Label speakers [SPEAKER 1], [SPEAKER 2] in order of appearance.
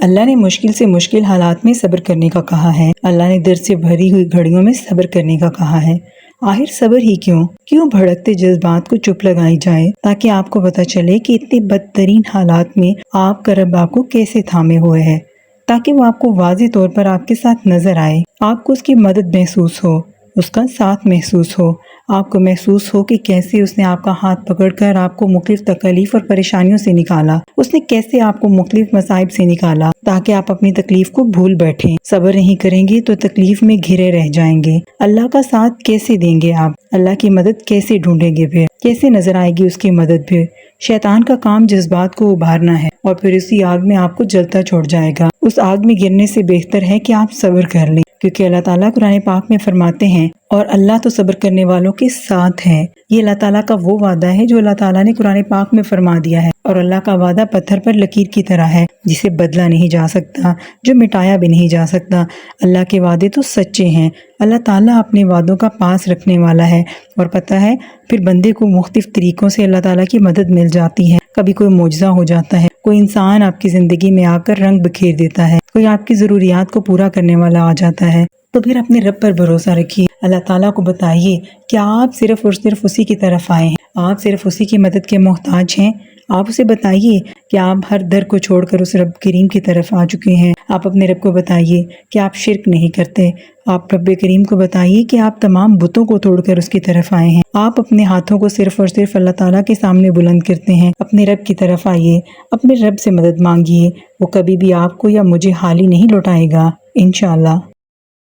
[SPEAKER 1] اللہ نے مشکل سے مشکل حالات میں صبر کرنے کا کہا ہے۔ اللہ نے درد سے بھری ہوئی گھڑیوں میں صبر کرنے کا کہا ہے۔ آخر صبر ہی کیوں بھڑکتے جذبات کو چپ لگائی جائے، تاکہ آپ کو پتہ چلے کہ اتنے بدترین حالات میں آپ کا رب آپ کو کیسے تھامے ہوئے ہے، تاکہ وہ آپ کو واضح طور پر آپ کے ساتھ نظر آئے، آپ کو اس کی مدد محسوس ہو، اس کا ساتھ محسوس ہو، آپ کو محسوس ہو کہ کیسے اس نے آپ کا ہاتھ پکڑ کر آپ کو مختلف تکلیف اور پریشانیوں سے نکالا، اس نے کیسے آپ کو مختلف مصائب سے نکالا، تاکہ آپ اپنی تکلیف کو بھول بیٹھیں۔ صبر نہیں کریں گے تو تکلیف میں گھرے رہ جائیں گے۔ اللہ کا ساتھ کیسے دیں گے آپ؟ اللہ کی مدد کیسے ڈھونڈیں گے پھر؟ کیسے نظر آئے گی اس کی مدد پھر؟ شیطان کا کام جذبات کو ابھارنا ہے اور پھر اسی آگ میں آپ کو جلتا چھوڑ جائے گا۔ اس آگ میں گرنے سے بہتر ہے کہ آپ صبر کر لیں، کیونکہ اللہ تعالیٰ قرآن پاک میں فرماتے ہیں، اور اللہ تو صبر کرنے والوں کے ساتھ ہے۔ یہ اللہ تعالیٰ کا وہ وعدہ ہے جو اللہ تعالیٰ نے قرآن پاک میں فرما دیا ہے، اور اللہ کا وعدہ پتھر پر لکیر کی طرح ہے، جسے بدلا نہیں جا سکتا، جو مٹایا بھی نہیں جا سکتا۔ اللہ کے وعدے تو سچے ہیں۔ اللہ تعالیٰ اپنے وعدوں کا پاس رکھنے والا ہے، اور پتہ ہے پھر بندے کو مختلف طریقوں سے اللہ تعالیٰ کی مدد مل جاتی ہے۔ کبھی کوئی معجزہ ہو جاتا ہے، کوئی انسان آپ کی زندگی میں آ کر رنگ بکھیر دیتا ہے، کوئی آپ کی ضروریات کو پورا کرنے والا آ جاتا ہے، تو پھر اپنے رب پر بھروسہ رکھیے۔ اللہ تعالیٰ کو بتائیے کہ آپ صرف اور صرف اسی کی طرف آئے ہیں، آپ صرف اسی کی مدد کے محتاج ہیں۔ آپ اسے بتائیے کہ آپ ہر در کو چھوڑ کر اس رب کریم کی طرف آ چکے ہیں۔ آپ اپنے رب کو بتائیے کہ آپ شرک نہیں کرتے۔ آپ رب کریم کو بتائیے کہ آپ تمام بتوں کو توڑ کر اس کی طرف آئے ہیں۔ آپ اپنے ہاتھوں کو صرف اور صرف اللہ تعالیٰ کے سامنے بلند کرتے ہیں۔ اپنے رب کی طرف آئیے، اپنے رب سے مدد مانگیے، وہ کبھی بھی آپ کو یا مجھے خالی نہیں لوٹائے گا، انشاءاللہ۔